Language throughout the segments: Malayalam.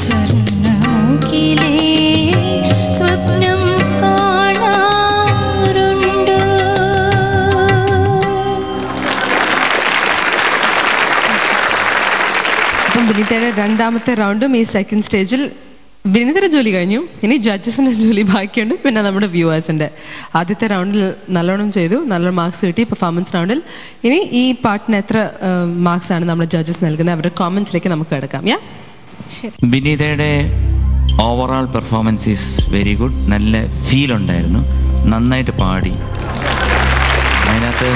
സ്വർണ്ണമുകിലേ സ്വപ്നം കാണാറുണ്ടോ? അപ്പം വിനീതയുടെ രണ്ടാമത്തെ റൗണ്ടും ഈ സെക്കൻഡ് സ്റ്റേജിൽ വിനീതയുടെ ജോലി കഴിഞ്ഞു. ഇനി ജഡ്ജസിൻ്റെ ജോലി ബാക്കിയുണ്ട്. പിന്നെ നമ്മുടെ വ്യൂവേഴ്സിൻ്റെ. ആദ്യത്തെ റൗണ്ടിൽ നല്ലോണം ചെയ്തു, നല്ല മാർക്സ് കിട്ടി പെർഫോമൻസ് റൗണ്ടിൽ. ഇനി ഈ പാട്ടിന് എത്ര മാർക്സ് ആണ് നമ്മുടെ ജഡ്ജസ് നൽകുന്നത്, അവരുടെ കോമൻസിലേക്ക് നമുക്ക് എടുക്കാം. വിനീതയുടെ overall performance is very good. നല്ല ഫീൽ ഉണ്ടായിരുന്നു, നന്നായിട്ട് പാടി. അതിനകത്ത്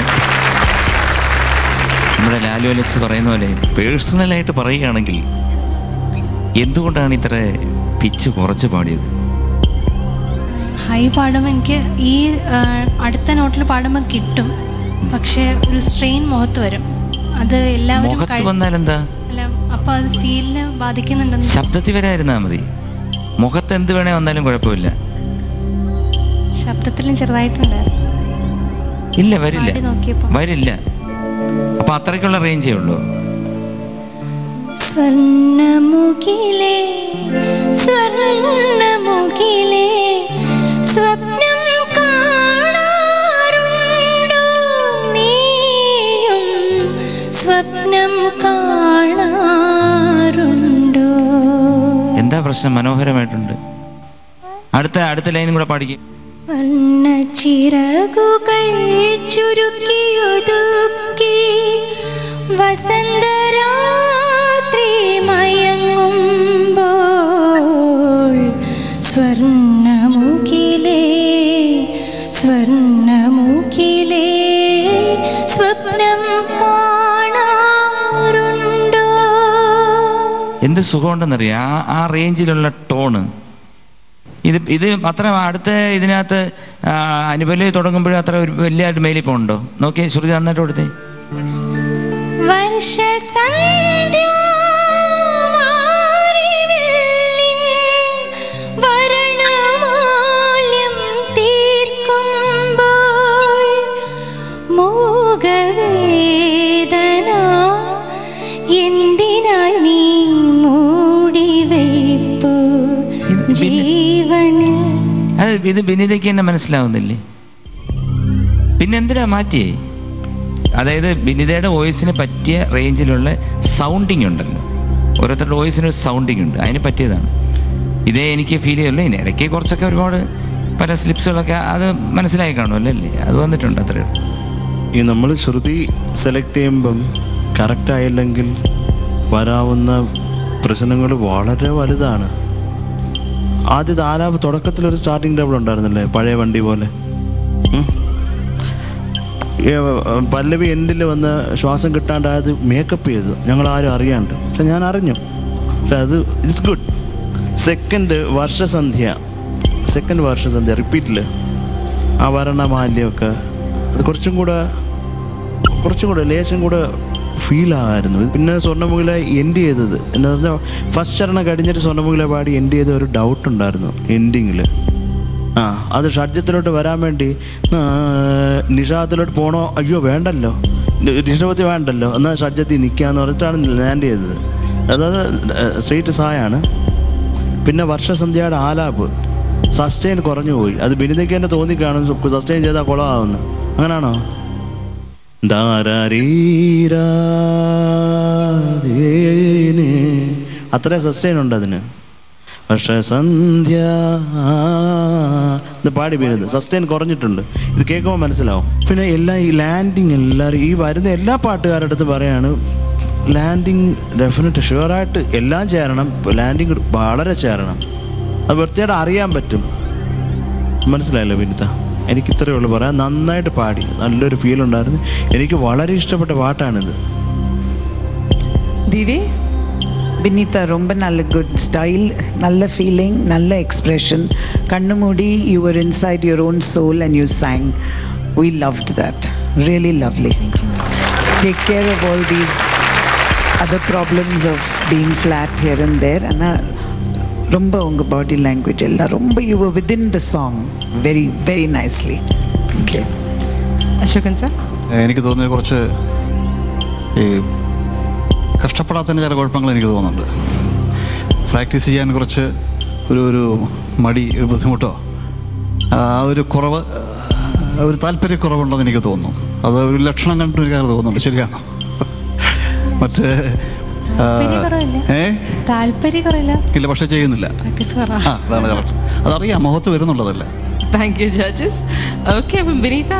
നമ്മുടെ ലാലു അലക്സ് പറയുന്ന പോലെ പേഴ്സണലായിട്ട് പറയുകയാണെങ്കിൽ എന്തുകൊണ്ടാണ് ഇത്ര പിച്ച് കുറച്ച് പാടിയത്? ഹൈ പാടുമ്പോൾ എനിക്ക് ഈ അടുത്ത നോട്ടിൽ പാടുമ്പോൾ കിട്ടും, പക്ഷേ ഒരു സ്ട്രെയിൻ മുഖത്ത് വരും. അത് എല്ലാവരും മുഖത്ത് വന്നാൽ എന്താ? അല്ല, അപ്പോൾ അത് ഫീലിനെ ബാധിക്കുന്നുണ്ടെന്ന്. ശബ്ദത്തിൽ വരായിരുന്നാൽ മതി. മുഖത്ത് എന്ത് വേണേ വന്നാലും കുഴപ്പമില്ല. ശബ്ദത്തിലും ചെറുതായിട്ടുണ്ടായിരുന്നു. ഇല്ല, വരില്ല വരില്ല. അപ്പൊ അത്രയ്ക്കുള്ള റേഞ്ചേ ഉള്ളൂ. സ്വർണ്ണമുകിലേ സ്വർണ്ണമുകിലേ സ്വപ്നം കാണാറുണ്ടോ? നീയും സ്വപ്നം കാണാറുണ്ടോ? എന്താ പ്രശ്നം? മനോഹരമായിട്ടുണ്ട്. അടുത്ത ലൈനും കൂടെ പാടിക്കും. വർണ്ണച്ചിറകുകൾ ചുരുക്കിയൊതുക്കി വസന്തരാത്രി മയങ്ങുമ്പോൾ സ്വർണ്ണമുകിലേ സ്വർണ്ണമുകിലേ സ്വപ്നം കാണാറുണ്ടോ? എന്ത് സുഖമുണ്ടെന്നറിയാം ആ റേഞ്ചിലുള്ള ടോണ്. ഇത് അത്ര അടുത്ത ഇതിനകത്ത് അനുപല്ലി തുടങ്ങുമ്പോഴും അത്ര ഒരു വലിയ മേലിപ്പുണ്ടോ? നോക്കിയേ, ശ്രുതി നന്നായിട്ട് കൊടുത്തേ. ഇത് വിനീതയ്ക്ക് തന്നെ മനസ്സിലാവുന്നില്ലേ? പിന്നെ എന്തിനാ മാറ്റിയേ? അതായത് വിനീതയുടെ വോയിസിന് പറ്റിയ റേഞ്ചിലുള്ള സൗണ്ടിങ് ഉണ്ടല്ലോ, ഓരോരുത്തരുടെ വോയിസിന് സൗണ്ടിങ് ഉണ്ട്, അതിന് പറ്റിയതാണ്. ഇതേ എനിക്ക് ഫീൽ ചെയ്യുള്ളൂ. ഇനി ഇടയ്ക്ക് കുറച്ചൊക്കെ ഒരുപാട് പല സ്ലിപ്സുകളൊക്കെ അത് മനസ്സിലായി കാണുമല്ലോ അല്ലേ, അത് വന്നിട്ടുണ്ട്. അത്രയും ഈ നമ്മൾ ശ്രുതി സെലക്ട് ചെയ്യുമ്പം കറക്റ്റായില്ലെങ്കിൽ വരാവുന്ന പ്രശ്നങ്ങൾ വളരെ വലുതാണ്. ആദ്യത്തെ ആലാപ് തുടക്കത്തിലൊരു സ്റ്റാർട്ടിങ് ടേബിൾ ഉണ്ടായിരുന്നില്ലേ, പഴയ വണ്ടി പോലെ. പല്ലവി എൻഡിൽ വന്ന് ശ്വാസം കിട്ടാണ്ടായത് മേക്കപ്പ് ചെയ്തു, ഞങ്ങളാരും അറിയാണ്ട്. പക്ഷെ ഞാൻ അറിഞ്ഞു. പക്ഷെ അത് ഇറ്റ്സ് ഗുഡ്. സെക്കൻഡ് വർഷസന്ധ്യ റിപ്പീറ്റിൽ ആ വർണ്ണമാല്യമൊക്കെ അത് കുറച്ചും കൂടെ ലേശം കൂടെ ഫീലായിരുന്നു. പിന്നെ സ്വർണ്ണമുകില എൻഡ് ചെയ്തത് എന്ന് പറഞ്ഞാൽ ഫസ്റ്റ് ചരണം കഴിഞ്ഞിട്ട് സ്വർണ്ണമുകില പാടി എൻഡ് ചെയ്ത ഒരു ഡൗട്ട് ഉണ്ടായിരുന്നു എൻഡിങ്ങിൽ. അത് ഷഡ്ജത്തിലോട്ട് വരാൻ വേണ്ടി നിഷാദത്തിലോട്ട് പോകണോ, അയ്യോ വേണ്ടല്ലോ, നിഷപത്തി വേണ്ടല്ലോ, എന്നാൽ ഷഡ്ജത്തിൽ നിൽക്കാന്ന് പറഞ്ഞിട്ടാണ് ലാൻഡ് ചെയ്തത്. അതായത് സ്ട്രെയിറ്റ് സായാണ്. പിന്നെ വർഷസന്ധ്യയുടെ ആലാപ് സസ്റ്റെയിൻ കുറഞ്ഞു പോയി. അത് ബിനിതയ്ക്ക് തന്നെ തോന്നിക്കാണും സസ്റ്റെയിൻ ചെയ്താൽ കുളമാവുന്നു. അങ്ങനാണോ? അത്രേ സസ്റ്റെയിൻ ഉണ്ട് അതിന്. വർഷസന്ധ്യ പാടി വീഴുന്നത് സസ്റ്റെയിൻ കുറഞ്ഞിട്ടുണ്ട്. ഇത് കേൾക്കുമ്പോൾ മനസ്സിലാവും. പിന്നെ എല്ലാം ഈ ലാൻഡിങ് എല്ലാവരും ഈ വരുന്ന എല്ലാ പാട്ടുകാരുടെ അടുത്ത് പറയാണ്, ലാൻഡിങ് ഡെഫിനറ്റ് ഷുവറായിട്ട് എല്ലാം ചേരണം, ലാൻഡിങ് വളരെ ചേരണം. അത് വൃത്തിയായിട്ട് അറിയാൻ പറ്റും. മനസ്സിലായല്ലോ വിനിത? എനിക്ക് ഇത്രയേ ഉള്ളൂ പറയാം. നന്നായിട്ട് പാടി, നല്ലൊരു ഫീൽ ഉണ്ടായിരുന്നു. എനിക്ക് വളരെ ഇഷ്ടപ്പെട്ട പാട്ടാണിത്. ദീദി വിനീത ரொம்ப நல்ல குட் ஸ்டைல், நல்ல ஃபீலிங், நல்ல எக்ஸ்பிரஷன். கண்ணு மூடி you were inside your own soul and you sang. We loved that. Really lovely. Take care of all these other problems of being flat here and there. And ரொம்ப உங்க body language எல்லாம் ரொம்ப you were within the song very very nicely. Okay. Ashokan sir, എനിക്ക് തോന്നുന്നത് കുറച്ച് ഈ കഷ്ടപ്പെടാത്തതിന് ചില കുഴപ്പങ്ങൾ എനിക്ക് തോന്നുന്നുണ്ട്. പ്രാക്ടീസ് ചെയ്യാൻ കുറച്ച് ഒരു മടി, ഒരു ബുദ്ധിമുട്ടോ, ആ ഒരു കുറവ്, ഒരു താല്പര്യക്കുറവുണ്ടെന്ന് എനിക്ക് തോന്നുന്നു. അത് ഒരു ലക്ഷണം കണ്ടിട്ട് എനിക്ക് അങ്ങനെ തോന്നുന്നുണ്ട്. ശരിയാണോ? മറ്റേ ഇല്ല, പക്ഷെ ചെയ്യുന്നില്ല. അതാണ് കറക്റ്റ്. അതറിയാം, മുഖത്ത് വരുന്നുള്ളതല്ലേ. Thank you judges. ഓക്കെ, അപ്പം വിനീത